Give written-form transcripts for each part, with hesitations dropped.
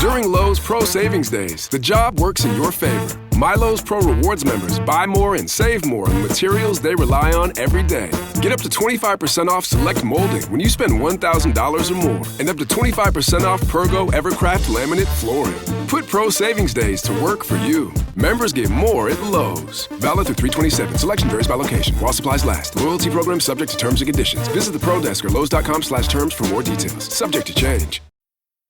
During Lowe's Pro Savings Days, the job works in your favor. My Lowe's Pro Rewards members buy more and save more on materials they rely on every day. Get up to 25% off select molding when you spend $1,000 or more, and up to 25% off Pergo Evercraft laminate flooring. Put Pro Savings Days to work for you. Members get more at Lowe's. Valid through 3/27. Selection varies by location. While supplies last. Loyalty program subject to terms and conditions. Visit the Pro Desk or Lowes.com/terms for more details. Subject to change.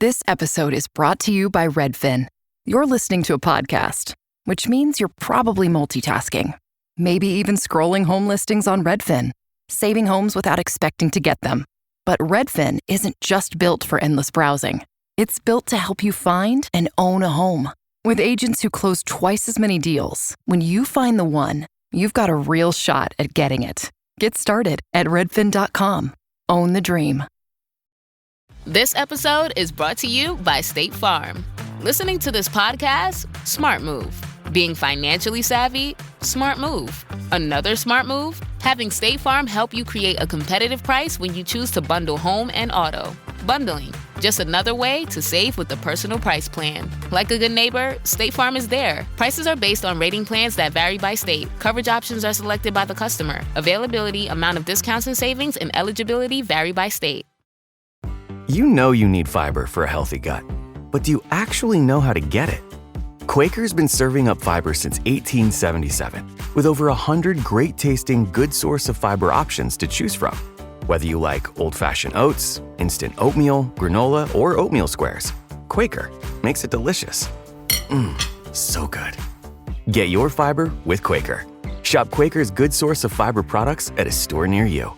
This episode is brought to you by Redfin. You're listening to a podcast, which means you're probably multitasking. Maybe even scrolling home listings on Redfin, saving homes without expecting to get them. But Redfin isn't just built for endless browsing. It's built to help you find and own a home. With agents who close twice as many deals, when you find the one, you've got a real shot at getting it. Get started at redfin.com. Own the dream. This episode is brought to you by State Farm. Listening to this podcast? Smart move. Being financially savvy? Smart move. Another smart move? Having State Farm help you create a competitive price when you choose to bundle home and auto. Bundling, just another way to save with the personal price plan. Like a good neighbor, State Farm is there. Prices are based on rating plans that vary by state. Coverage options are selected by the customer. Availability, amount of discounts and savings, and eligibility vary by state. You know you need fiber for a healthy gut, but do you actually know how to get it? Quaker's been serving up fiber since 1877, with over 100 great-tasting, good source of fiber options to choose from. Whether you like old-fashioned oats, instant oatmeal, granola, or oatmeal squares, Quaker makes it delicious. So good. Get your fiber with Quaker. Shop Quaker's good source of fiber products at a store near you.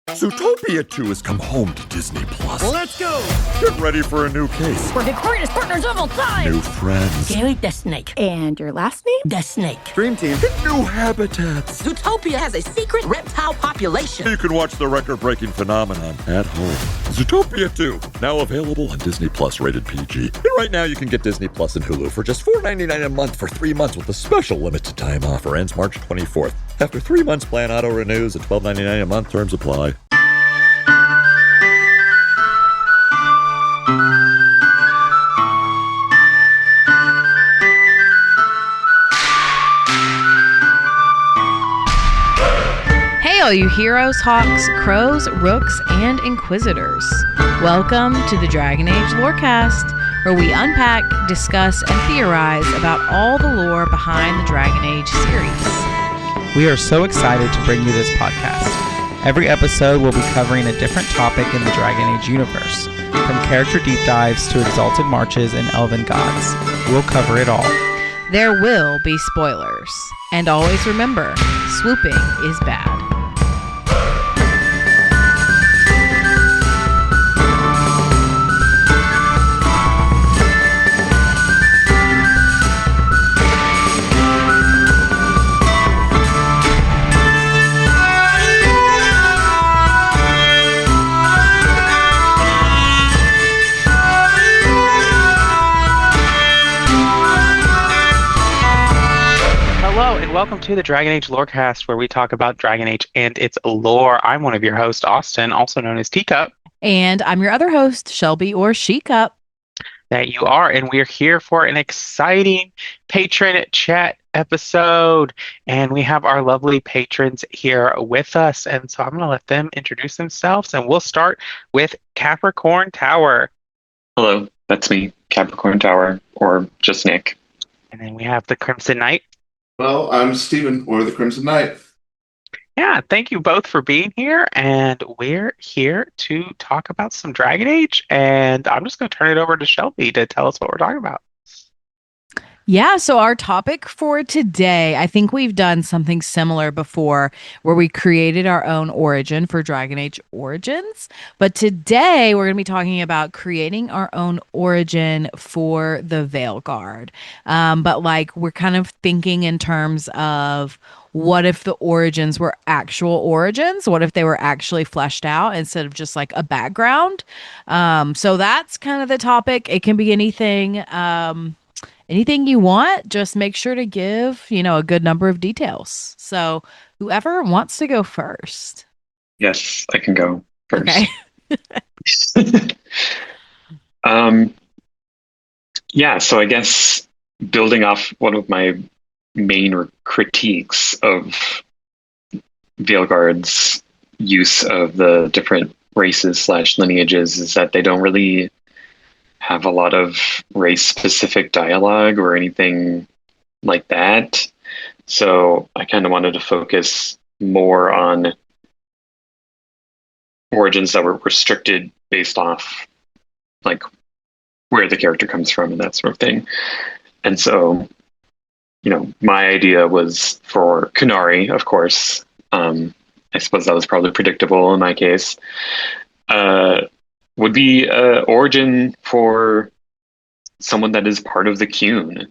Zootopia 2 has come home to Disney+. Let's go! Get ready for a new case. We're the greatest partners of all time! New friends. Gary the Snake. And your last name? The Snake. Dream Team. New habitats. Zootopia has a secret reptile population. You can watch the record-breaking phenomenon at home. Zootopia 2, now available on Disney+, rated PG. And right now you can get Disney Plus and Hulu for just $4.99 a month for 3 months with a special limited time offer. Ends March 24th. After 3 months, plan auto renews at $12.99 a month. Terms apply. Hey, all you heroes, hawks, crows, rooks, and inquisitors. Welcome to the Dragon Age Lorecast, where we unpack, discuss, and theorize about all the lore behind the Dragon Age series. We are so excited to bring you this podcast. Every episode will be covering a different topic in the Dragon Age universe, from character deep dives to exalted marches and elven gods. We'll cover it all. There will be spoilers. And always remember, swooping is bad. Hello, and welcome to the Dragon Age Lorecast, where we talk about Dragon Age and its lore. I'm one of your hosts, Austin, also known as Teacup. And I'm your other host, Shelby or She-Cup. That you are, and we're here for an exciting patron chat episode. And we have our lovely patrons here with us. And so I'm going to let them introduce themselves, and we'll start with Capricorn Tower. Hello, that's me, Capricorn Tower, or just Nick. And then we have the Crimson Knight. Well, I'm Steven, or the Crimson Knight. Yeah, thank you both for being here, and we're here to talk about some Dragon Age, and I'm just going to turn it over to Shelby to tell us what we're talking about. Yeah, so our topic for today, I think we've done something similar before where we created our own origin for Dragon Age Origins. But today we're going to be talking about creating our own origin for the Veilguard. But like we're kind of thinking in terms of what if the origins were actual origins? What if they were actually fleshed out instead of just like a background? So that's kind of the topic. It can be anything. Anything you want, just make sure to give, a good number of details. So whoever wants to go first. Yes, I can go first. Okay. Yeah, so I guess building off one of my main critiques of Veilguard's use of the different races slash lineages is that they don't really have a lot of race specific dialogue or anything like that. So I kind of wanted to focus more on origins that were restricted based off like where the character comes from and that sort of thing. And so, my idea was for Kunari, of course. I suppose that was probably predictable in my case. Would be origin for someone that is part of the Qun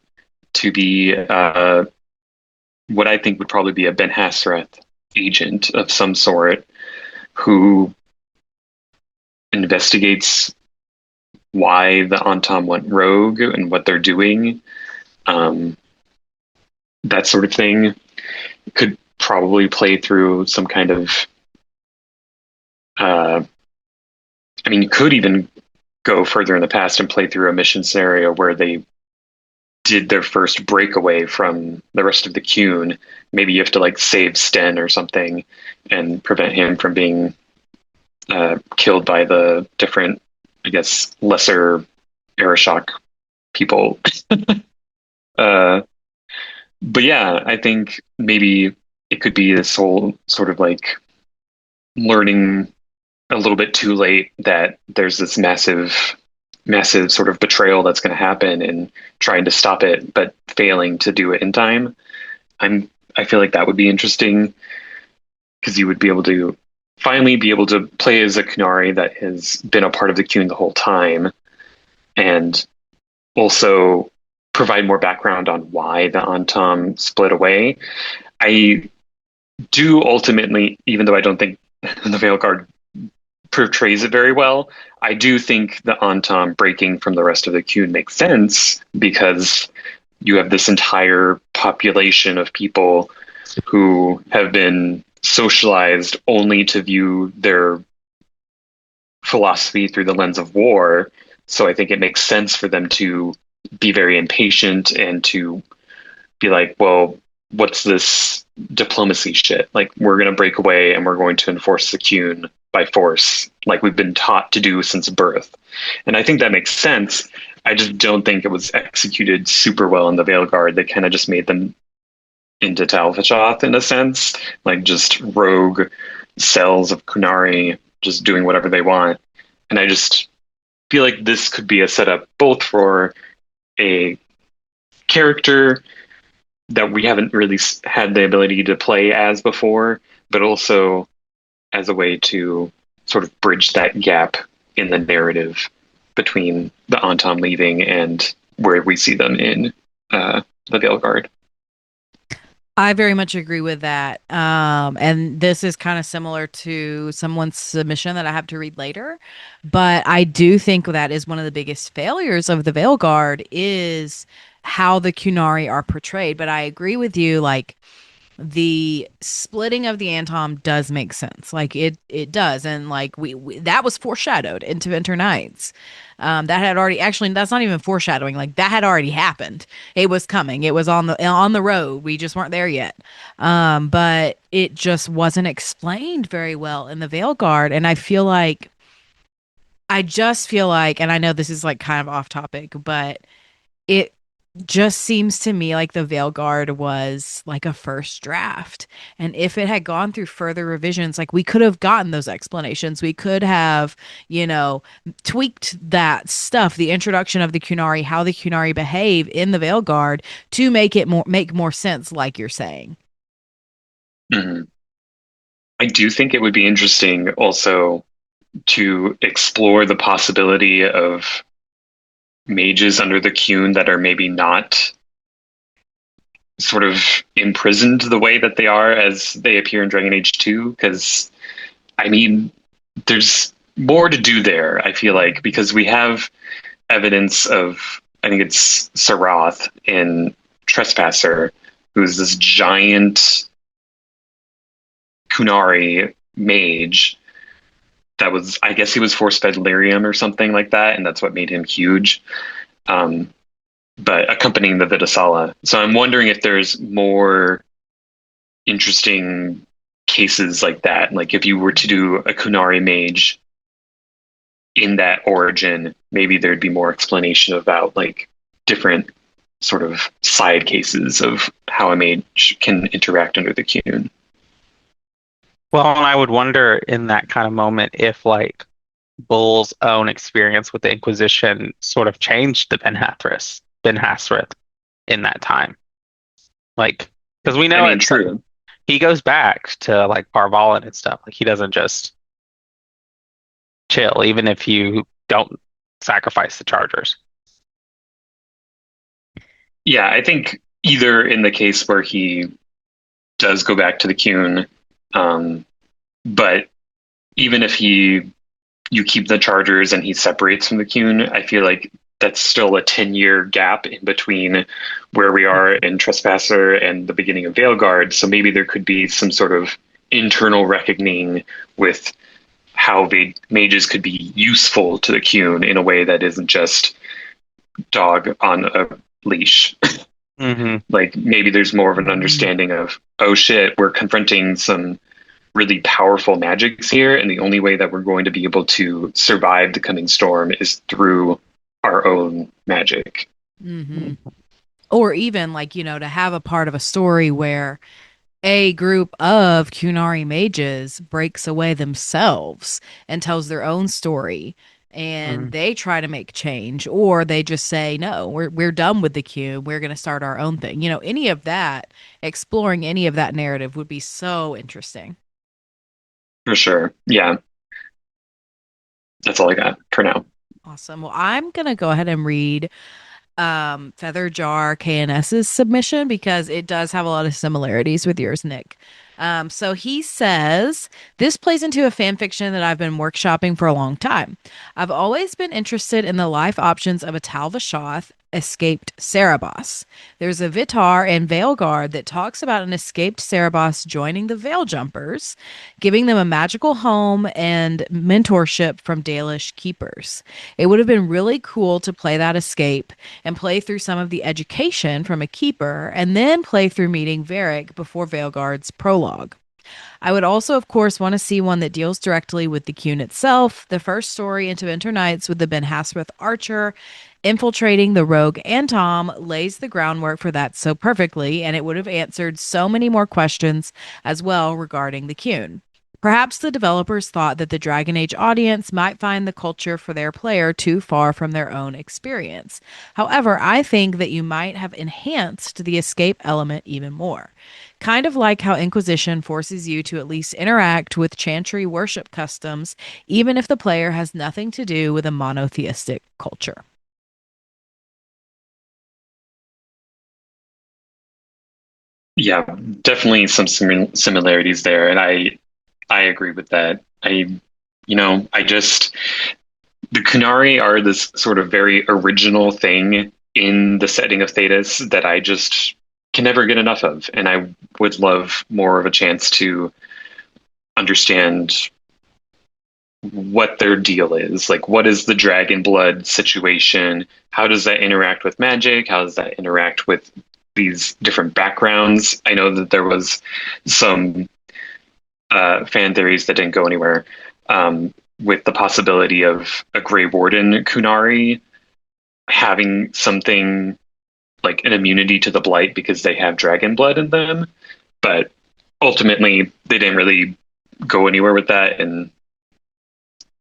to be what I think would probably be a Ben Hasrath agent of some sort who investigates why the Antam went rogue and what they're doing. That sort of thing could probably play through some kind of you could even go further in the past and play through a mission scenario where they did their first breakaway from the rest of the Qun. Maybe you have to save Sten or something and prevent him from being killed by the different, I guess, lesser Arashok people. But yeah, I think maybe it could be this whole sort of learning a little bit too late that there's this massive sort of betrayal that's going to happen and trying to stop it, but failing to do it in time. I feel like that would be interesting because you would be able to finally be able to play as a Kunari that has been a part of the Qun the whole time, and also provide more background on why the Antam split away. I do ultimately, even though I don't think the Veilguard portrays it very well, I do think the Antam breaking from the rest of the Qun makes sense because you have this entire population of people who have been socialized only to view their philosophy through the lens of war. So I think it makes sense for them to be very impatient and to be like, well, what's this diplomacy shit? We're going to break away and we're going to enforce the Qun by force, like we've been taught to do since birth. And I think that makes sense. I just don't think it was executed super well in the Veilguard. They kind of just made them into Tal Fashoth in a sense, just rogue cells of Kunari just doing whatever they want. And I just feel like this could be a setup both for a character that we haven't really had the ability to play as before, but also as a way to sort of bridge that gap in the narrative between the Antam leaving and where we see them in the Veilguard. I very much agree with that. And this is kind of similar to someone's submission that I have to read later. But I do think that is one of the biggest failures of the Veilguard is how the Kunari are portrayed. But I agree with you, the splitting of the Antam does make sense. It does. And we that was foreshadowed into Winter Nights. That had already, actually, that's not even foreshadowing. That had already happened. It was coming. It was on the road. We just weren't there yet. But it just wasn't explained very well in the Veilguard. And I just feel like, and I know this is kind of off topic, but it just seems to me like the Veilguard was a first draft. And if it had gone through further revisions, we could have gotten those explanations. We could have, tweaked that stuff, the introduction of the Kunari, how the Kunari behave in the Veilguard to make more sense, like you're saying. Mm-hmm. I do think it would be interesting also to explore the possibility of mages under the Qun that are maybe not sort of imprisoned the way that they are as they appear in Dragon Age 2, because there's more to do there, I feel like, because we have evidence of, I think it's Sarath in Trespasser, who's this giant Kunari mage that was, I guess he was force-fed lyrium or something like that, and that's what made him huge. but accompanying the Vitasala. So I'm wondering if there's more interesting cases like that. Like if you were to do a Kunari mage in that origin, maybe there'd be more explanation about like different sort of side cases of how a mage can interact under the Qun. Well, and I would wonder in that kind of moment if like Bull's own experience with the Inquisition sort of changed the Ben Hasrith in that time. Like, because we know I mean, true. He goes back to like Parvalin and stuff. Like he doesn't just chill, even if you don't sacrifice the Chargers. Yeah, I think either in the case where he does go back to the Qun, but even if you keep the Chargers and he separates from the Qun, I feel like that's still a 10-year gap in between where we are in Trespasser and the beginning of Veilguard. So maybe there could be some sort of internal reckoning with how mages could be useful to the Qun in a way that isn't just dog on a leash. Mm-hmm. Like maybe there's more of an understanding of, oh shit, we're confronting some really powerful magics here, and the only way that we're going to be able to survive the coming storm is through our own magic. Mm-hmm. Or even like, to have a part of a story where a group of Kunari mages breaks away themselves and tells their own story, and they try to make change, or they just say, no, we're done with the Qun, we're going to start our own thing. Any of that, exploring any of that narrative would be so interesting. For sure. Yeah. That's all I got for now. Awesome. Well, I'm going to go ahead and read Featherjar KNS's submission because it does have a lot of similarities with yours, Nick. So he says, this plays into a fan fiction that I've been workshopping for a long time. I've always been interested in the life options of a Tal Vashoth escaped Cerebos. There's a Vitar and Veilguard that talks about an escaped Cerebos joining the Veil Jumpers, giving them a magical home and mentorship from Dalish keepers. It would have been really cool to play that escape and play through some of the education from a keeper, and then play through meeting Varric before Veilguard's prologue. I would also, of course, want to see one that deals directly with the Qun itself. The first story into Winter Nights with the Ben Hasrith Archer infiltrating the rogue Antom lays the groundwork for that so perfectly, and it would have answered so many more questions as well regarding the Qun. Perhaps the developers thought that the Dragon Age audience might find the culture for their player too far from their own experience. However, I think that you might have enhanced the escape element even more. Kind of like how Inquisition forces you to at least interact with Chantry worship customs, even if the player has nothing to do with a monotheistic culture. Yeah, definitely some similarities there, and I agree with that. The Kunari are this sort of very original thing in the setting of Thedas that I just can never get enough of, and I would love more of a chance to understand what their deal is. Like, what is the dragon blood situation? How does that interact with magic? How does that interact with these different backgrounds? I know that there was some fan theories that didn't go anywhere, with the possibility of a Grey Warden Kunari having something like an immunity to the blight because they have dragon blood in them. But ultimately, they didn't really go anywhere with that and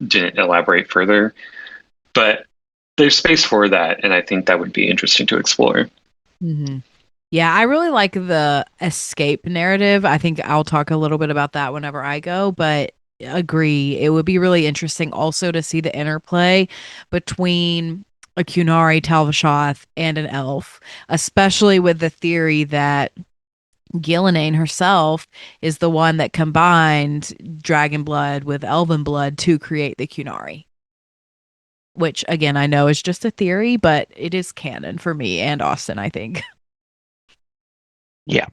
didn't elaborate further. But there's space for that, and I think that would be interesting to explore. Mm-hmm. Yeah, I really like the escape narrative. I think I'll talk a little bit about that whenever I go, but agree. It would be really interesting also to see the interplay between a Kunari Tal Vashoth and an elf, especially with the theory that Gillenane herself is the one that combined dragon blood with elven blood to create the Kunari. Which, again, I know is just a theory, but it is canon for me and Austin, I think. Yeah.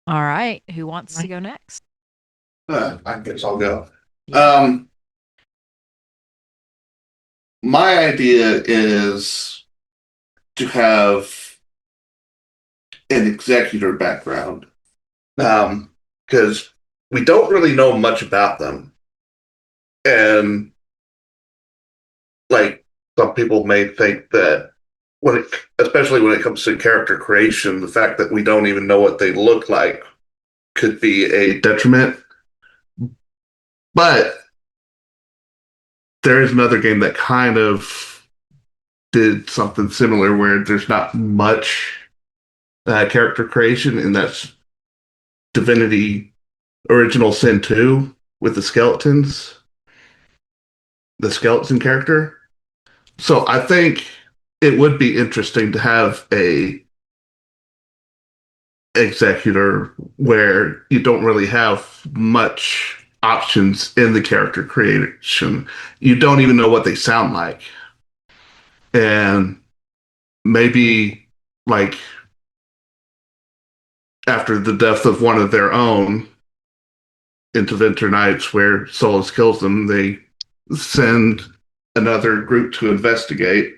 All right. Who wants to go next? I guess I'll go. Yeah. My idea is to have an executor background, because we don't really know much about them. And like some people may think that especially when it comes to character creation, the fact that we don't even know what they look like could be a detriment. But there is another game that kind of did something similar where there's not much character creation, and that's Divinity Original Sin 2 with the skeletons, the skeleton character. So I think it would be interesting to have a executor where you don't really have much options in the character creation. You don't even know what they sound like. And maybe like after the death of one of their own into Winter Nights where Solus kills them, they send another group to investigate,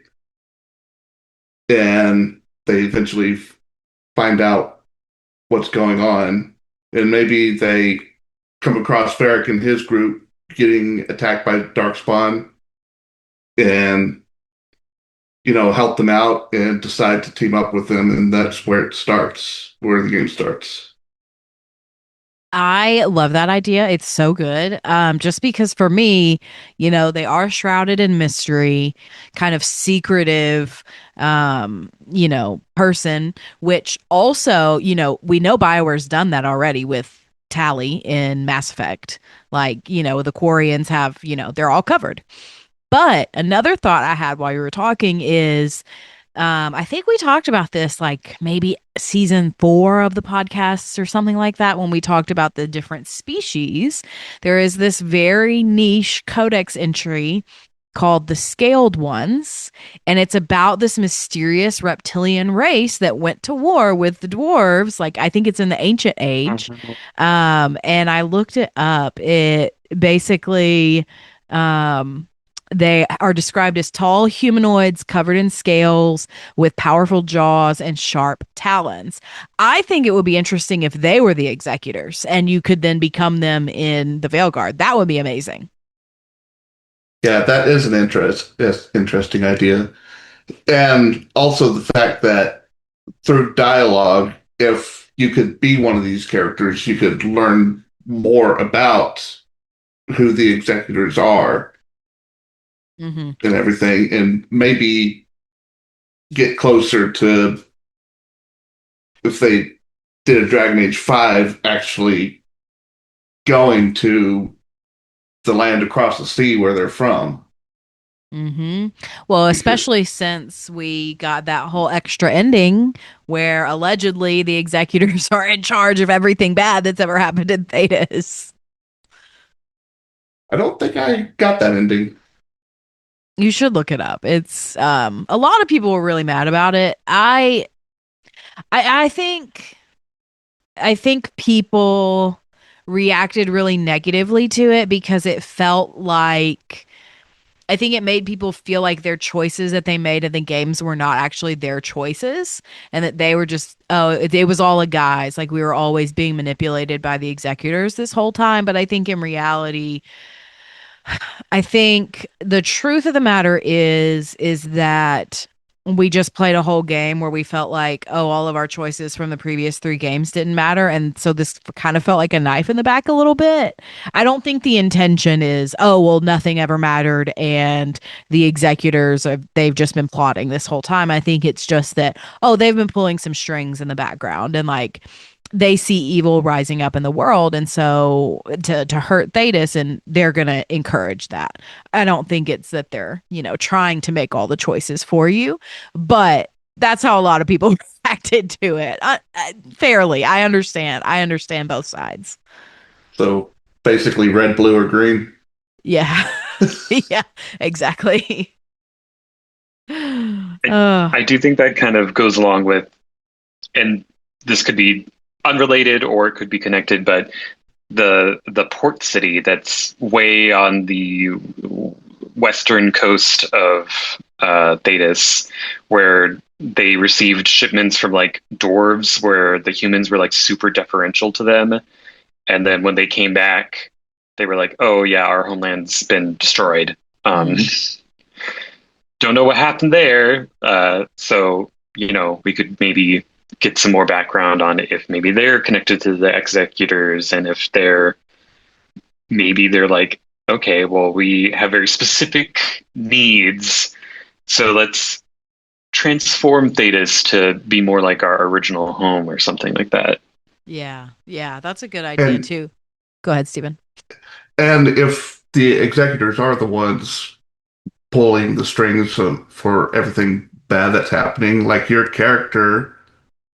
and they eventually find out what's going on, and maybe they come across Varric and his group getting attacked by Darkspawn, and help them out and decide to team up with them, and that's where it starts, where the game starts. I love that idea. It's so good. Just because for me, they are shrouded in mystery, kind of secretive, person, which also, we know BioWare's done that already with Tally in Mass Effect. Like, the Quarians have, they're all covered. But another thought I had while you were talking is, I think we talked about this like maybe season 4 of the podcast or something like that when we talked about the different species. There is this very niche codex entry called the Scaled Ones, and it's about this mysterious reptilian race that went to war with the dwarves. Like, I think it's in the Ancient Age. And I looked it up. It basically they are described as tall humanoids covered in scales with powerful jaws and sharp talons. I think it would be interesting if they were the executors and you could then become them in the Veilguard. That would be amazing. Yeah, that is an interesting idea. And also the fact that through dialogue, if you could be one of these characters, you could learn more about who the executors are. And everything, and maybe get closer to, if they did a Dragon Age 5, actually going to the land across the sea where they're from. Well, especially since we got that whole extra ending where allegedly the executors are in charge of everything bad that's ever happened in Thetis. I don't think I got that ending. You should look it up. It's a lot of people were really mad about it. I think people reacted really negatively to it because it felt like, I think it made people feel like their choices that they made in the games were not actually their choices, and that they were just, it was all a guise. Like, we were always being manipulated by the executors this whole time. But I think in reality, I think the truth of the matter is that we just played a whole game where we felt like, all of our choices from the previous 3 games didn't matter. And so this kind of felt like a knife in the back a little bit. I don't think the intention is, nothing ever mattered and the executors, they've just been plotting this whole time. I think it's just that, they've been pulling some strings in the background, and like, they see evil rising up in the world, and so to hurt Thetis, and they're going to encourage that. I don't think it's that they're, trying to make all the choices for you, but that's how a lot of people reacted to it. Fairly. I understand both sides. So basically red, blue, or green. Yeah. Yeah, exactly. I do think that kind of goes along with, and this could be unrelated or it could be connected, but the port city that's way on the western coast of Thetis, where they received shipments from like dwarves where the humans were like super deferential to them. And then when they came back, they were like, oh yeah, our homeland's been destroyed. Don't know what happened there. So, we could maybe get some more background on if maybe they're connected to the executors, and if they're like, okay, well, we have very specific needs, so let's transform Thetis to be more like our original home or something like that. Yeah, that's a good idea too. Go ahead, Stephen. And if the executors are the ones pulling the strings for everything bad that's happening, like your character,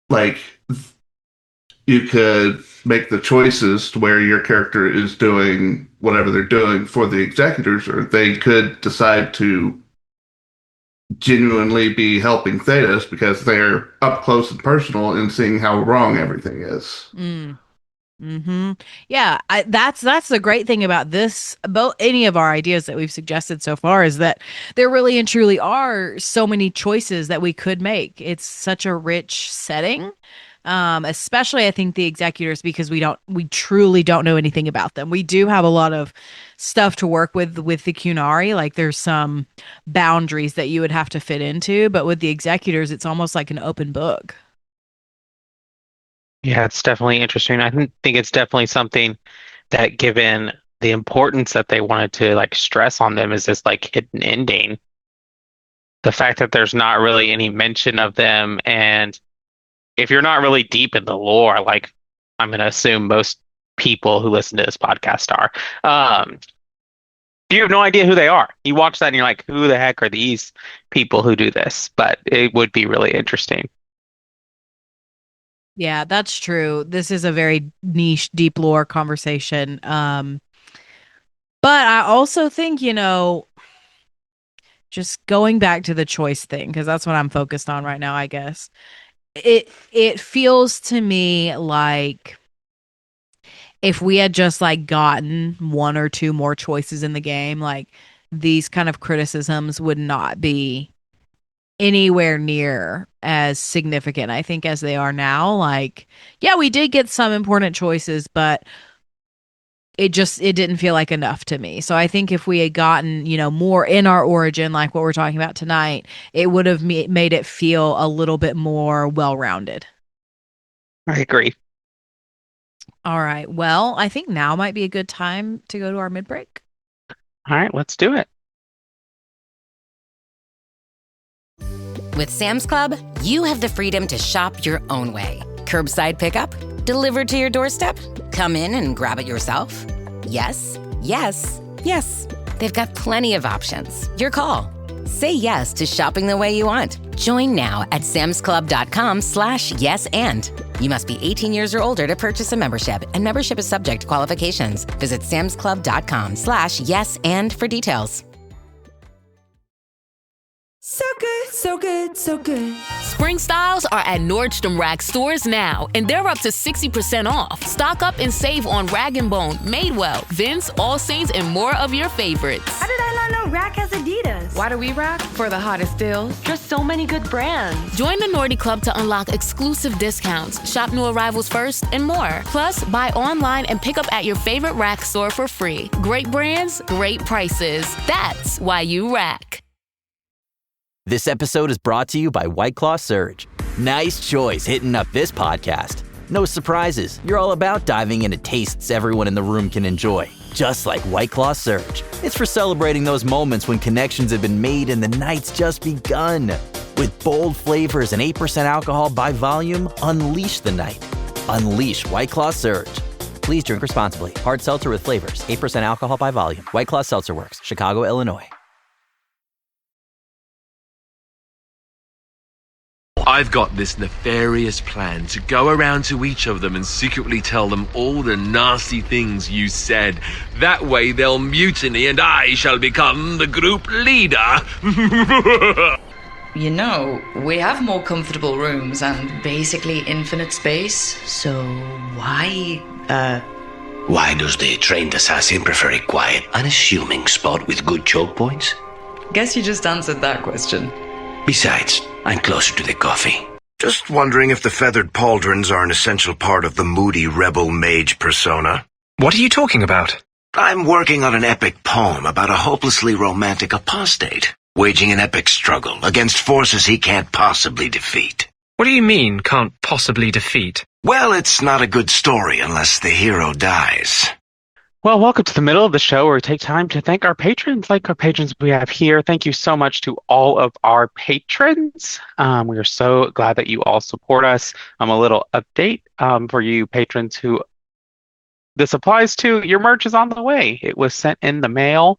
like you could make the choices to where your character is doing whatever they're doing for the executors, or they could decide to genuinely be helping Thetis because they're up close and personal and seeing how wrong everything is. Yeah, that's the great thing about this, about any of our ideas that we've suggested so far, is that there really and truly are so many choices that we could make. It's such a rich setting. Especially I think the executors, because we truly don't know anything about them. We do have a lot of stuff to work with the Qunari. Like there's some boundaries that you would have to fit into, but with the executors, it's almost like an open book. Yeah, it's definitely interesting. I think it's definitely something that, given the importance that they wanted to like stress on them, is this like hidden ending. The fact that there's not really any mention of them, and if you're not really deep in the lore, like I'm going to assume most people who listen to this podcast are, you have no idea who they are. You watch that and you're like, who the heck are these people who do this? But it would be really interesting. Yeah, that's true. This is a very niche, deep lore conversation. But I also think, just going back to the choice thing, because that's what I'm focused on right now, I guess. It feels to me like if we had just like gotten one or two more choices in the game, like these kind of criticisms would not be anywhere near as significant, I think, as they are now. Like, yeah, we did get some important choices, but it didn't feel like enough to me. So I think if we had gotten, more in our origin, like what we're talking about tonight, it would have made it feel a little bit more well-rounded. I agree. All right. Well, I think now might be a good time to go to our mid-break. All right, let's do it. With Sam's Club, you have the freedom to shop your own way. Curbside pickup, delivered to your doorstep, come in and grab it yourself. Yes, yes, yes. They've got plenty of options. Your call. Say yes to shopping the way you want. Join now at samsclub.com/yes and. You must be 18 years or older to purchase a membership, and membership is subject to qualifications. Visit samsclub.com/yes and for details. So good, so good, so good. Spring styles are at Nordstrom Rack stores now, and they're up to 60% off. Stock up and save on Rag & Bone, Madewell, Vince, All Saints, and more of your favorites. How did I not know Rack has Adidas? Why do we rack? For the hottest deals. Just so many good brands. Join the Nordy Club to unlock exclusive discounts, shop new arrivals first, and more. Plus, buy online and pick up at your favorite Rack store for free. Great brands, great prices. That's why you rack. This episode is brought to you by White Claw Surge. Nice choice hitting up this podcast. No surprises. You're all about diving into tastes everyone in the room can enjoy. Just like White Claw Surge. It's for celebrating those moments when connections have been made and the night's just begun. With bold flavors and 8% alcohol by volume, unleash the night. Unleash White Claw Surge. Please drink responsibly. Hard seltzer with flavors. 8% alcohol by volume. White Claw Seltzer Works. Chicago, Illinois. I've got this nefarious plan to go around to each of them and secretly tell them all the nasty things you said. That way they'll mutiny and I shall become the group leader. We have more comfortable rooms and basically infinite space, so why, Why does the trained assassin prefer a quiet, unassuming spot with good choke points? Guess you just answered that question. Besides, I'm closer to the coffee. Just wondering if the feathered pauldrons are an essential part of the moody rebel mage persona. What are you talking about? I'm working on an epic poem about a hopelessly romantic apostate, waging an epic struggle against forces he can't possibly defeat. What do you mean, can't possibly defeat? Well, it's not a good story unless the hero dies. Well, welcome to the middle of the show where we take time to thank our patrons, like our patrons we have here. Thank you so much to all of our patrons. We are so glad that you all support us. A little update for you patrons who this applies to. Your merch is on the way. It was sent in the mail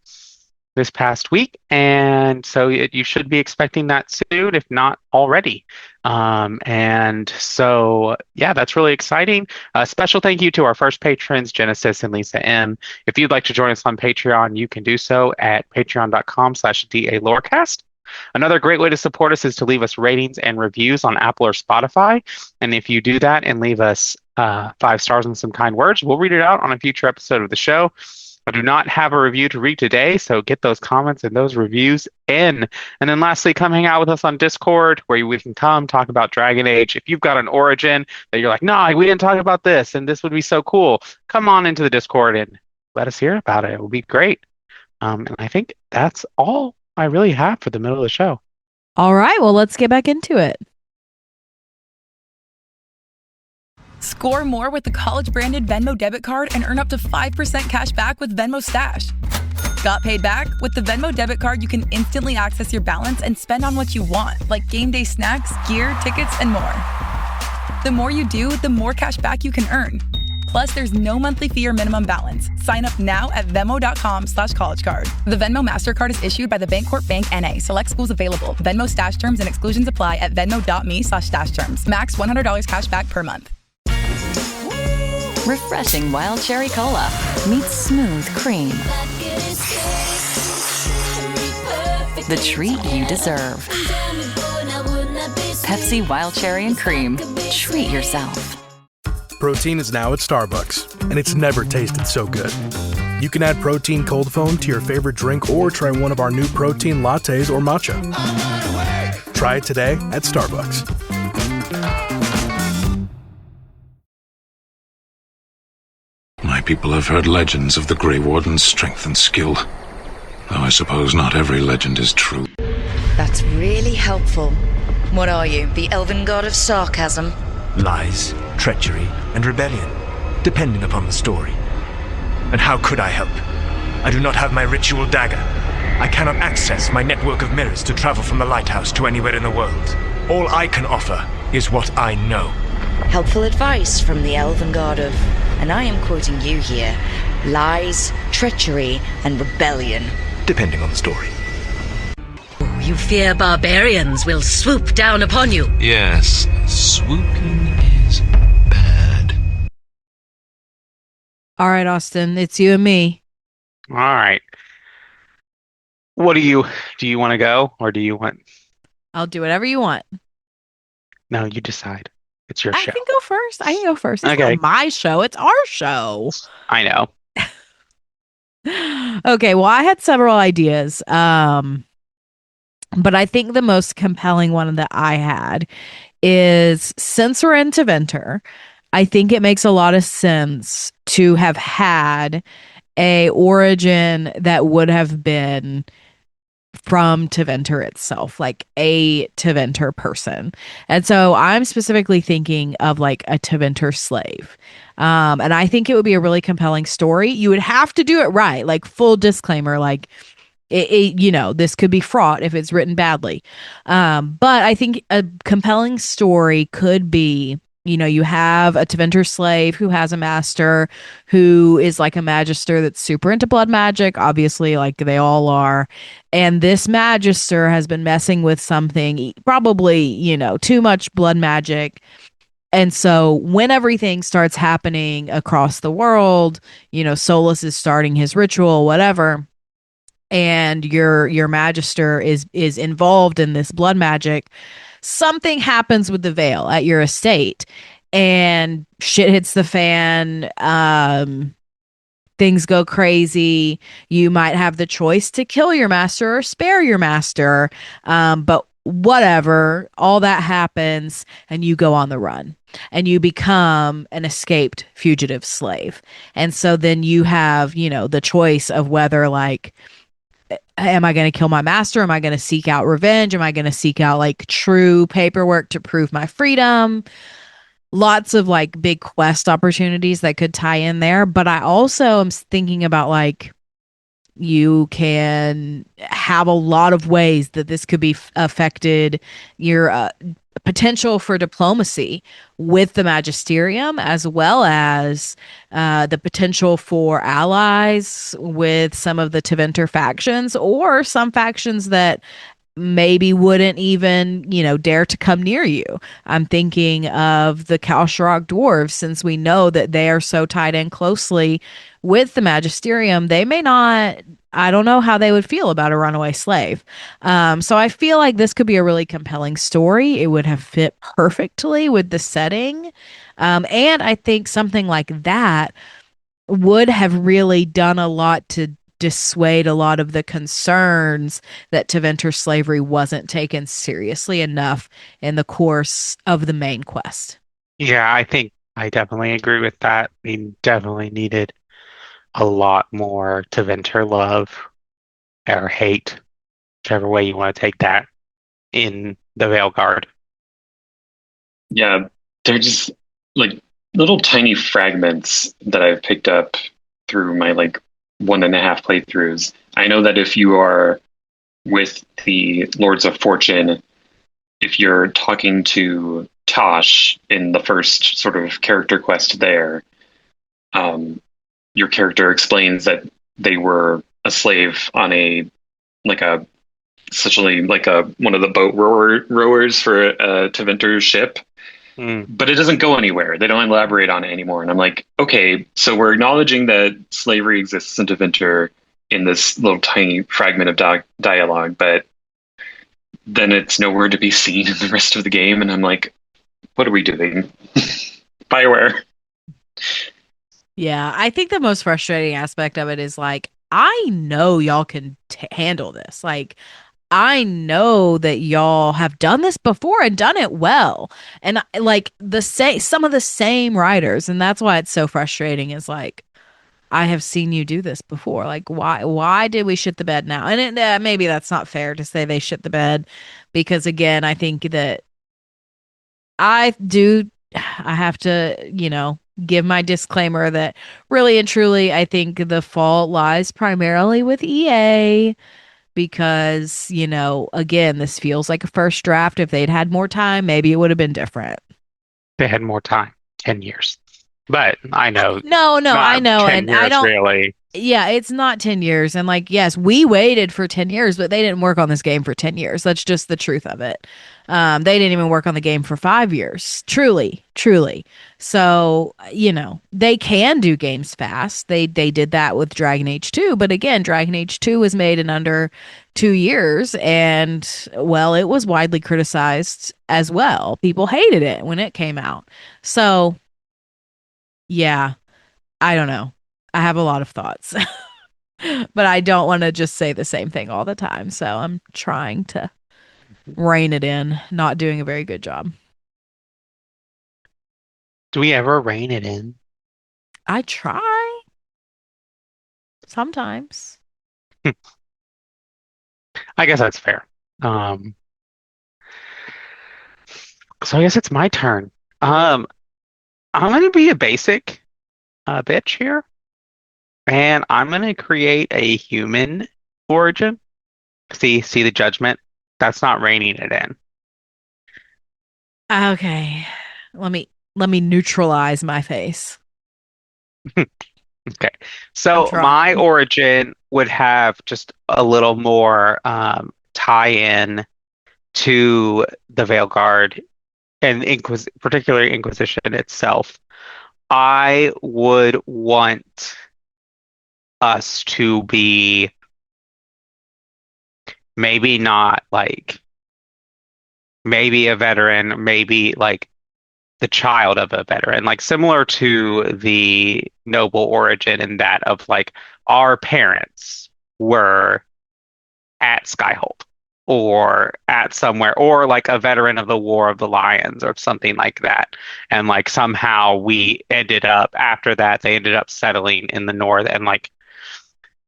this past week, and so you should be expecting that soon, if not already. And so, yeah, that's really exciting. A special thank you to our first patrons, Genesis and Lisa M. If you'd like to join us on Patreon, you can do so at patreon.com/DALorecast. Another great way to support us is to leave us ratings and reviews on Apple or Spotify. And if you do that and leave us 5 stars and some kind words, we'll read it out on a future episode of the show. I do not have a review to read today, so get those comments and those reviews in. And then lastly, come hang out with us on Discord, where we can come talk about Dragon Age. If you've got an origin that you're like, no, we didn't talk about this, and this would be so cool, come on into the Discord and let us hear about it. It will be great. And I think that's all I really have for the middle of the show. All right, well, let's get back into it. Score more with the college-branded Venmo debit card and earn up to 5% cash back with Venmo Stash. Got paid back? With the Venmo debit card, you can instantly access your balance and spend on what you want, like game day snacks, gear, tickets, and more. The more you do, the more cash back you can earn. Plus, there's no monthly fee or minimum balance. Sign up now at Venmo.com/collegecard. The Venmo MasterCard is issued by the Bancorp Bank N.A. Select schools available. Venmo Stash terms and exclusions apply at venmo.me/stash terms. Max $100 cash back per month. Refreshing wild cherry cola meets smooth cream. The treat you deserve. Pepsi Wild Cherry and Cream. Treat yourself. Protein is now at Starbucks, and it's never tasted so good. You can add protein cold foam to your favorite drink or try one of our new protein lattes or matcha. Try it today at Starbucks. My people have heard legends of the Grey Warden's strength and skill, though I suppose not every legend is true. That's really helpful. What are you, the elven god of sarcasm? Lies, treachery, and rebellion, depending upon the story. And how could I help? I do not have my ritual dagger. I cannot access my network of mirrors to travel from the lighthouse to anywhere in the world. All I can offer is what I know. Helpful advice from the elven god of, and I am quoting you here, lies, treachery, and rebellion. Depending on the story. You fear barbarians will swoop down upon you. Yes, swooping is bad. All right, Austin, it's you and me. All right. What do you want to go, or do you want? I'll do whatever you want. No, you decide. It's your I show. can go first. It's Okay. not my show. It's our show. I know. Okay, well, I had several ideas. But I think the most compelling one that I had is, since we're into Venter, I think it makes a lot of sense to have had a origin that would have been from Teventer itself, like a Teventer person. And so I'm specifically thinking of like a Teventer slave. And I think it would be a really compelling story. You would have to do it right, like full disclaimer, like this could be fraught if it's written badly. But I think a compelling story could be, you have a Teventer slave who has a master who is like a magister that's super into blood magic, obviously, like they all are. And this magister has been messing with something, probably, too much blood magic. And so when everything starts happening across the world, Solus is starting his ritual, whatever, and your magister is involved in this blood magic, something happens with the veil at your estate and shit hits the fan. Things go crazy. You might have the choice to kill your master or spare your master. But whatever, all that happens, and you go on the run and you become an escaped fugitive slave. And so then you have, the choice of whether, like, am I going to kill my master? Am I going to seek out revenge? Am I going to seek out like true paperwork to prove my freedom? Lots of like big quest opportunities that could tie in there. But I also am thinking about like, you can have a lot of ways that this could be affected your potential for diplomacy with the magisterium, as well as the potential for allies with some of the Teventer factions, or some factions that maybe wouldn't even, dare to come near you. I'm thinking of the Kalsharok dwarves, since we know that they are so tied in closely with the magisterium. They may not, I don't know how they would feel about a runaway slave. So I feel like this could be a really compelling story. It would have fit perfectly with the setting. And I think something like that would have really done a lot to dissuade a lot of the concerns that Teventer slavery wasn't taken seriously enough in the course of the main quest. Yeah, I think I definitely agree with that. We definitely needed a lot more Teventer love or hate, whichever way you want to take that, in the Veilguard. Yeah, they're just like little tiny fragments that I've picked up through my like 1.5 playthroughs. I know that if you are with the Lords of Fortune, if you're talking to Tosh in the first sort of character quest there, your character explains that they were a slave on essentially one of the boat rowers for a Teventer ship. But it doesn't go anywhere. They don't elaborate on it anymore. And I'm like, okay, so we're acknowledging that slavery exists in Teventer in this little tiny fragment of dialogue, but then it's nowhere to be seen in the rest of the game. And I'm like, what are we doing? BioWare. Yeah, I think the most frustrating aspect of it is like, I know y'all can handle this. Like, I know that y'all have done this before and done it well. And like some of the same writers, and that's why it's so frustrating, is like, I have seen you do this before. Like, why did we shit the bed now? And maybe that's not fair to say they shit the bed, because again, I think that I have to, give my disclaimer that really and truly, I think the fault lies primarily with EA. Because, again, this feels like a first draft. If they'd had more time, maybe it would have been different. They had more time, 10 years. But I know. No, I know. 10 And years, I don't really. Yeah, it's not 10 years. And like, yes, we waited for 10 years, but they didn't work on this game for 10 years. That's just the truth of it. They didn't even work on the game for 5 years. Truly. So, they can do games fast. They did that with Dragon Age 2. But again, Dragon Age 2 was made in under 2 years. And, well, it was widely criticized as well. People hated it when it came out. So, yeah, I don't know. I have a lot of thoughts, but I don't want to just say the same thing all the time. So I'm trying to rein it in, not doing a very good job. Do we ever rein it in? I try. Sometimes. I guess that's fair. So I guess it's my turn. I'm going to be a basic bitch here. And I'm going to create a human origin. See the judgment? That's not reining it in. Okay. Let me neutralize my face. Okay. So my origin would have just a little more tie-in to the Veilguard and particularly Inquisition itself. I would want us to be maybe not like maybe a veteran, maybe like the child of a veteran, like similar to the noble origin in that of like our parents were at Skyhold. or at somewhere, or like a veteran of the War of the Lions or something like that. And like somehow we ended up after that, they ended up settling in the north, and like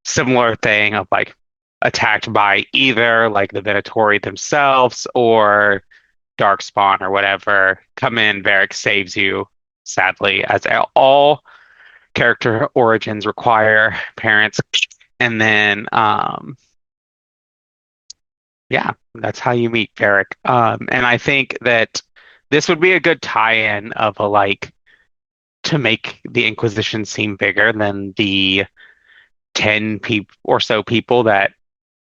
similar thing of like attacked by either like the Venatori themselves or Darkspawn or whatever. Come in, Varric saves you, sadly, as all character origins require parents. And then yeah, that's how you meet Varric. And I think that this would be a good tie-in of a like to make the Inquisition seem bigger than the 10 people or so people that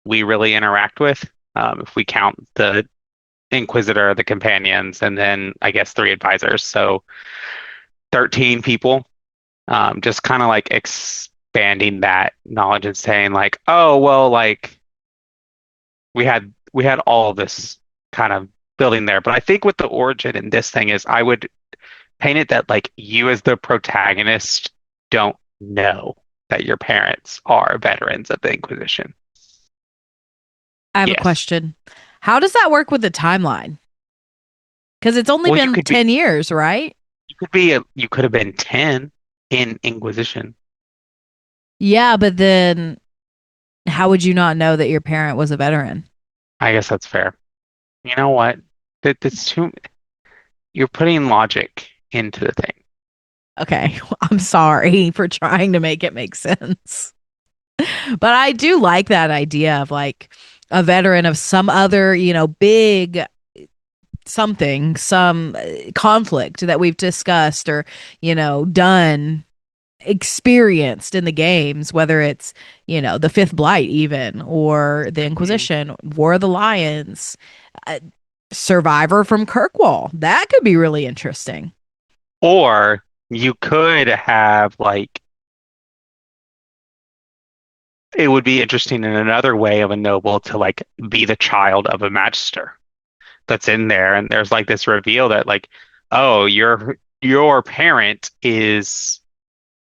we really interact with. If we count the Inquisitor, the companions, and then I guess 3 advisors. So 13 people. Just kind of like expanding that knowledge and saying like, oh, well, like we had all of this kind of building there. But I think with the origin in this thing is I would paint it that like you as the protagonist don't know that your parents are veterans of the Inquisition. I have a question. How does that work with the timeline? Because it's only been 10 years, right? You could have been 10 in Inquisition. Yeah, but then how would you not know that your parent was a veteran? I guess that's fair. You know what? That's too. You're putting logic into the thing. Okay, I'm sorry for trying to make it make sense. But I do like that idea of like a veteran of some other, big something, some conflict that we've discussed or, experienced in the games, whether it's, the Fifth Blight even, or the Inquisition, War of the Lions, Survivor from Kirkwall. That could be really interesting. Or you could have like, it would be interesting in another way of a noble to like be the child of a magister that's in there, and there's like this reveal that like, oh, your parent is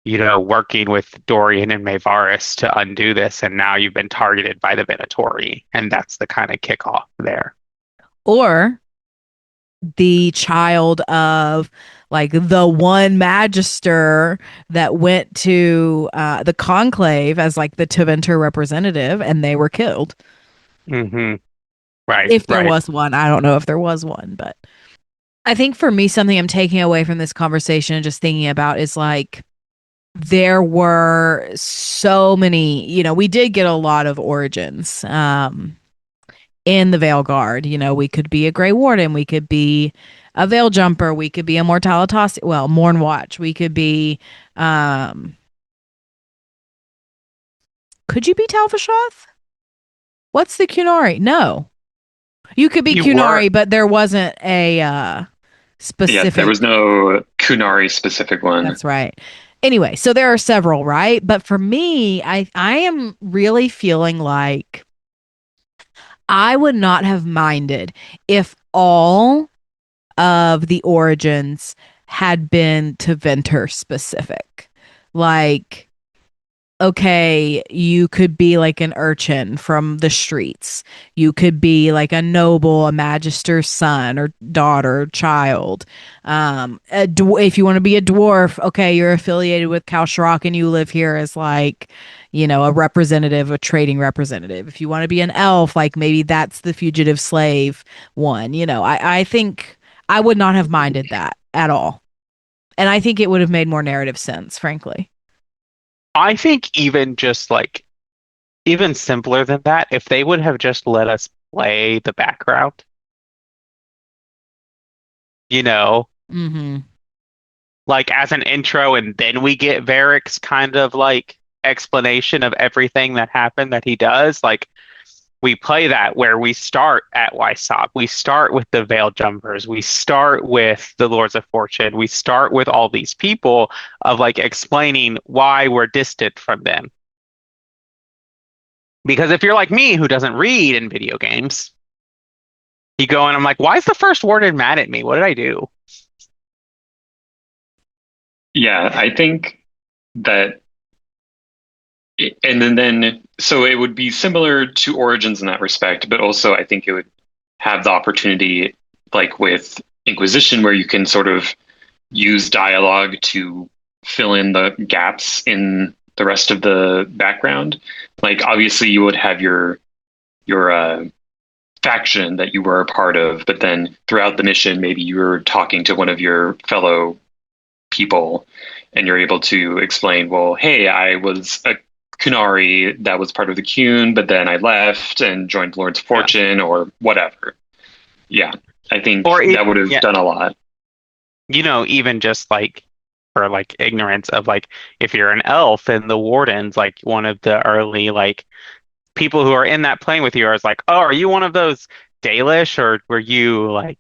working with Dorian and Maevaris to undo this, and now you've been targeted by the Venatori, and that's the kind of kickoff there. Or the child of like the one magister that went to the conclave as like the Teventer representative, and they were killed. Mm-hmm. Right. If there was one. I don't know if there was one, but I think for me, something I'm taking away from this conversation and just thinking about is like, there were so many, we did get a lot of origins in the Veilguard. We could be a Grey Warden, we could be a Veil Jumper, we could be a Mortalitas, Morn Watch, we could be could you be Talfashoth? What's the Qunari? No. You could be Qunari, but there wasn't a specific. Yeah, there was no Qunari specific one. That's right. Anyway, so there are several, right? But for me, I am really feeling like I would not have minded if all of the origins had been Teventer specific. Like, okay, you could be like an urchin from the streets. You could be like a noble, a magister's son or daughter, child. If you want to be a dwarf, okay, you're affiliated with Kalsharok and you live here as like, a representative, a trading representative. If you want to be an elf, like maybe that's the fugitive slave one. I think I would not have minded that at all. And I think it would have made more narrative sense, frankly. I think even simpler than that, if they would have just let us play the background, like as an intro, and then we get Varric's kind of like explanation of everything that happened that he does. Like we play that where we start at Wysop, we start with the Veil Jumpers, we start with the Lords of Fortune, we start with all these people of like explaining why we're distant from them. Because if you're like me who doesn't read in video games, you go and I'm like, why is the First Warden mad at me? What did I do? Yeah, I think that And then so it would be similar to Origins in that respect, but also I think it would have the opportunity, like with Inquisition, where you can sort of use dialogue to fill in the gaps in the rest of the background. Like obviously you would have your faction that you were a part of, but then throughout the mission, maybe you were talking to one of your fellow people and you're able to explain, well, hey, I was a Kunari that was part of the Qun, but then I left and joined Lord's Fortune or whatever. Yeah, I think that would have done a lot. You know, even just like for like ignorance of like if you're an elf and the wardens, like one of the early like people who are in that playing with you are like, oh, are you one of those Dalish or were you like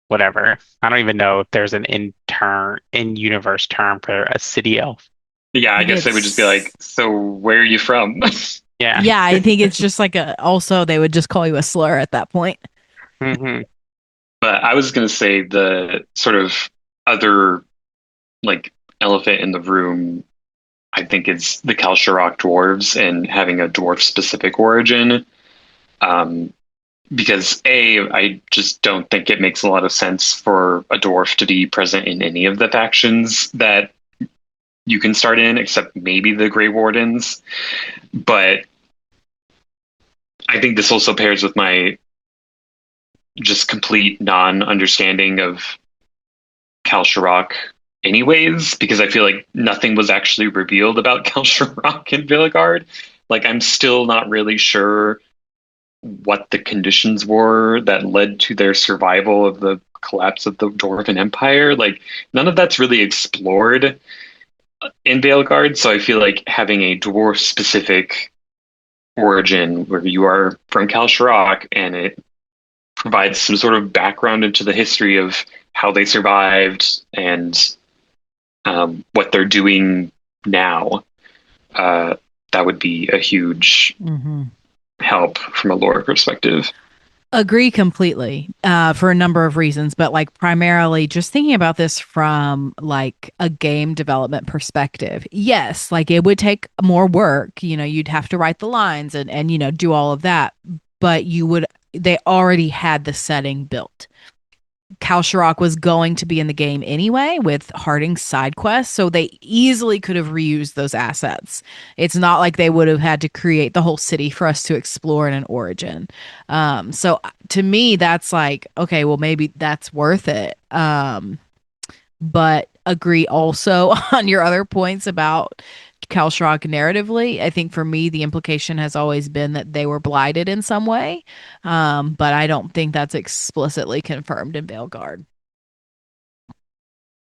whatever? I don't even know if there's an in-universe term for a city elf. Yeah, I guess they would just be like, so where are you from? Yeah. Yeah, I think it's just like also they would just call you a slur at that point. Mm-hmm. But I was going to say the sort of other like elephant in the room, I think it's the Kalsharok dwarves and having a dwarf specific origin. Because I just don't think it makes a lot of sense for a dwarf to be present in any of the factions that you can start in, except maybe the Grey Wardens. But I think this also pairs with my just complete non-understanding of Kalsharok anyways, because I feel like nothing was actually revealed about Kalsharok and Veilguard. Like, I'm still not really sure what the conditions were that led to their survival of the collapse of the Dwarven Empire. Like, none of that's really explored in Veilguard, so I feel like having a dwarf-specific origin where you are from Kalsharok and it provides some sort of background into the history of how they survived and what they're doing now, that would be a huge help from a lore perspective. Agree completely for a number of reasons, but like primarily just thinking about this from like a game development perspective. Yes, like it would take more work, you know, you'd have to write the lines and you know, do all of that, but they already had the setting built. Kalsharok was going to be in the game anyway with Harding's side quests, so they easily could have reused those assets. It's not like they would have had to create the whole city for us to explore in an origin. So to me, that's like, okay, well, maybe that's worth it. But agree also on your other points about Kalsharok narratively. I think for me, the implication has always been that they were blighted in some way, but I don't think that's explicitly confirmed in Veilguard.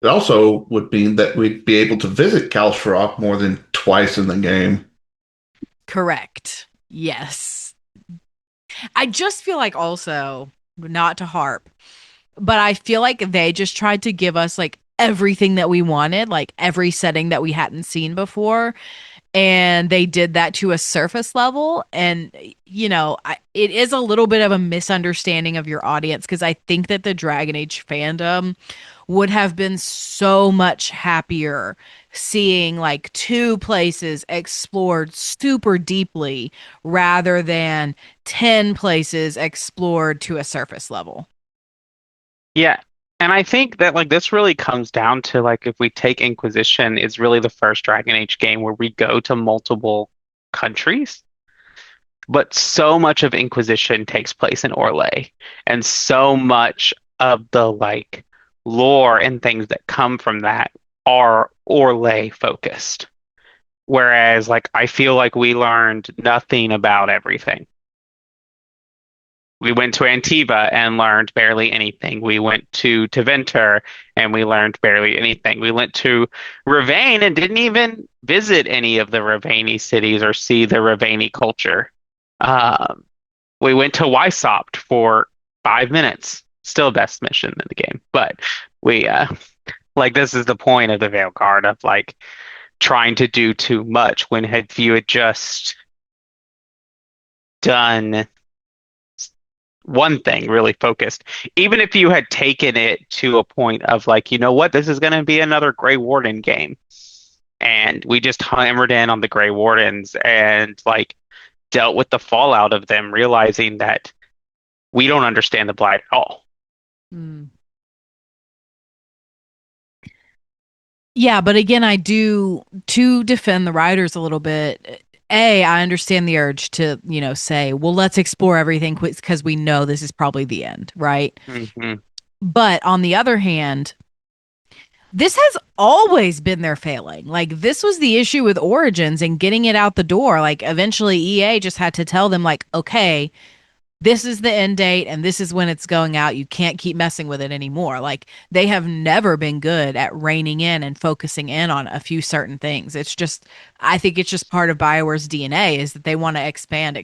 It also would mean that we'd be able to visit Kalsharok more than twice in the game. Correct. Yes. I just feel like also, not to harp, but I feel like they just tried to give us like everything that we wanted, like every setting that we hadn't seen before. And they did that to a surface level. And, you know, it is a little bit of a misunderstanding of your audience because I think that the Dragon Age fandom would have been so much happier seeing like 2 places explored super deeply rather than 10 places explored to a surface level. Yeah. And I think that like this really comes down to like if we take Inquisition, it's really the first Dragon Age game where we go to multiple countries. But so much of Inquisition takes place in Orlais, and so much of the like lore and things that come from that are Orlais focused. Whereas like I feel like we learned nothing about everything. We went to Antiva and learned barely anything. We went to Tevinter and we learned barely anything. We went to Ravane and didn't even visit any of the Ravani cities or see the Ravani culture. We went to Wysopt for 5 minutes. Still best mission in the game. But we, like, this is the point of the Veilguard of, like, trying to do too much when if you had just done one thing really focused, even if you had taken it to a point of like, you know what, this is going to be another Grey Warden game, and we just hammered in on the Grey Wardens and like dealt with the fallout of them, realizing that we don't understand the Blight at all. Yeah, but again, I do, to defend the writers a little bit. I understand the urge to, say, well, let's explore everything because we know this is probably the end, right? Mm-hmm. But on the other hand, this has always been their failing. Like, this was the issue with Origins and getting it out the door. Like, eventually EA just had to tell them, like, okay, this is the end date and this is when it's going out. You can't keep messing with it anymore. Like, they have never been good at reining in and focusing in on a few certain things. It's just, I think it's just part of BioWare's DNA is that they want to expand.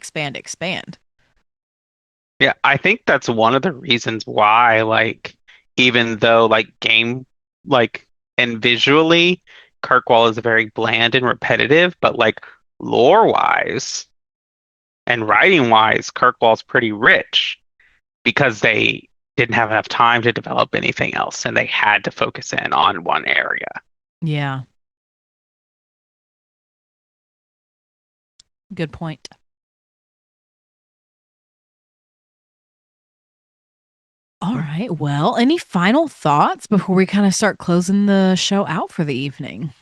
Yeah, I think that's one of the reasons why, like, even though and visually, Kirkwall is very bland and repetitive, but like lore wise and writing wise, Kirkwall's pretty rich because they didn't have enough time to develop anything else and they had to focus in on one area. Yeah. Good point. All right. Well, any final thoughts before we kind of start closing the show out for the evening?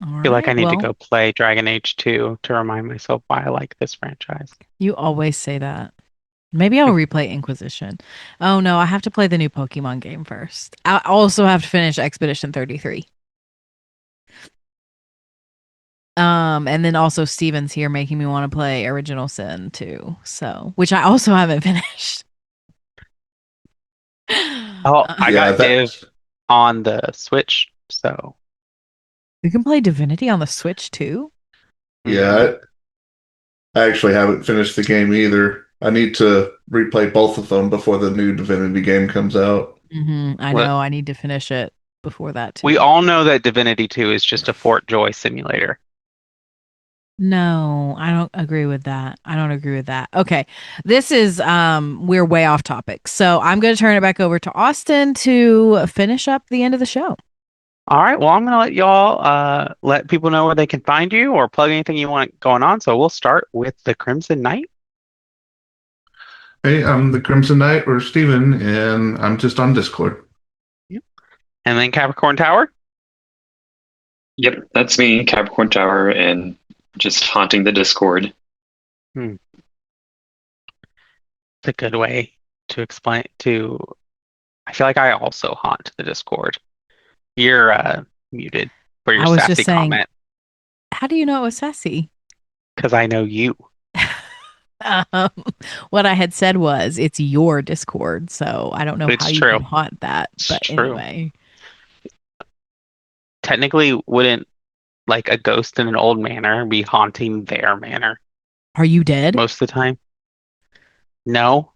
I feel like I need to go play Dragon Age 2 to remind myself why I like this franchise. You always say that. Maybe I'll replay Inquisition. Oh no, I have to play the new Pokemon game first. I also have to finish Expedition 33. And then also Steven's here making me want to play Original Sin too. So, which I also haven't finished. Oh, I got Div on the Switch, so you can play Divinity on the Switch too? Yeah, I actually haven't finished the game either. I need to replay both of them before the new Divinity game comes out. I know. I need to finish it before that too. We all know that Divinity 2 is just a Fort Joy simulator. No, I don't agree with that. Okay. This is we're way off topic. So I'm going to turn it back over to Austin to finish up the end of the show. All right. Well, I'm going to let y'all let people know where they can find you or plug anything you want going on. So we'll start with the Crimson Knight. Hey, I'm the Crimson Knight or Steven, and I'm just on Discord. Yep. And then Capricorn Tower? Yep, that's me, Capricorn Tower, and just haunting the Discord. It's a good way to explain to. I feel like I also haunt the Discord. You're muted for your sassy comment. How do you know it was sassy? Because I know you. What I had said was it's your Discord, so I don't know how you can haunt that. But anyway, technically, wouldn't like a ghost in an old manor be haunting their manor? Are you dead? Most of the time. No.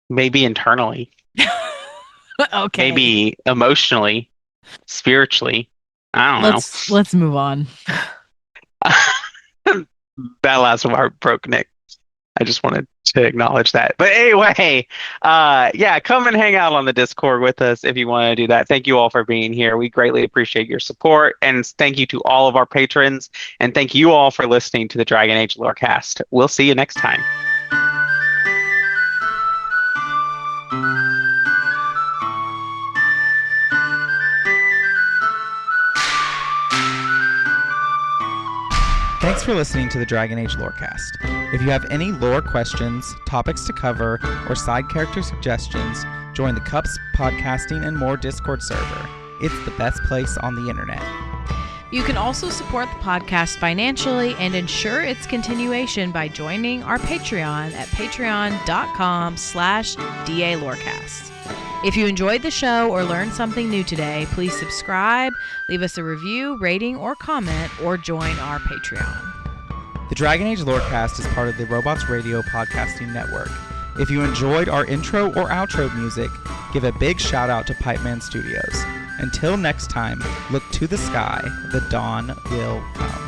Maybe internally. Okay. Maybe emotionally, spiritually. I don't know. Let's move on. That last part broke Nick. I just wanted to acknowledge that. But anyway, come and hang out on the Discord with us if you want to do that. Thank you all for being here. We greatly appreciate your support. And thank you to all of our patrons. And thank you all for listening to the Dragon Age Lorecast. We'll see you next time. Thanks for listening to the Dragon Age Lorecast. If you have any lore questions, topics to cover, or side character suggestions, join the Cups Podcasting and More Discord server. It's the best place on the internet. You can also support the podcast financially and ensure its continuation by joining our Patreon at patreon.com/DALorecast. If you enjoyed the show or learned something new today, please subscribe, leave us a review, rating, or comment, or join our Patreon. The Dragon Age Lorecast is part of the Robots Radio Podcasting Network. If you enjoyed our intro or outro music, give a big shout out to Pipeman Studios. Until next time, look to the sky, the dawn will come.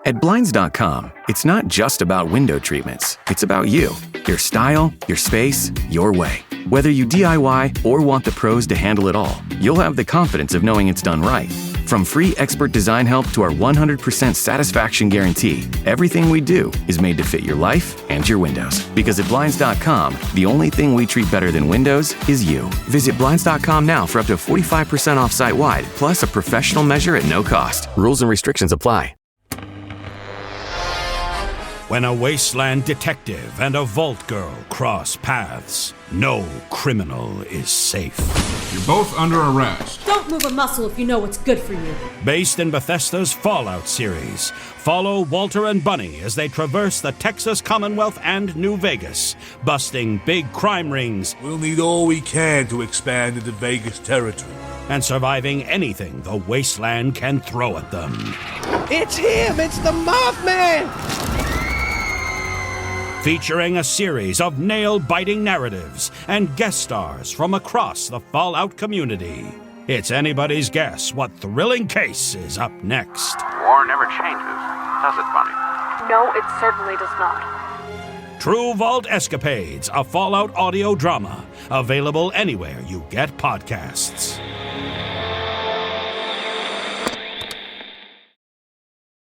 At Blinds.com, it's not just about window treatments. It's about you, your style, your space, your way. Whether you DIY or want the pros to handle it all, you'll have the confidence of knowing it's done right. From free expert design help to our 100% satisfaction guarantee, everything we do is made to fit your life and your windows. Because at Blinds.com, the only thing we treat better than windows is you. Visit Blinds.com now for up to 45% off site-wide, plus a professional measure at no cost. Rules and restrictions apply. When a wasteland detective and a vault girl cross paths, no criminal is safe. You're both under arrest. Don't move a muscle if you know what's good for you. Based in Bethesda's Fallout series, follow Walter and Bunny as they traverse the Texas Commonwealth and New Vegas, busting big crime rings. We'll need all we can to expand into Vegas territory. And surviving anything the wasteland can throw at them. It's him! It's the Mothman! Featuring a series of nail-biting narratives and guest stars from across the Fallout community. It's anybody's guess what thrilling case is up next. War never changes, does it, Bunny? No, it certainly does not. True Vault Escapades, a Fallout audio drama. Available anywhere you get podcasts.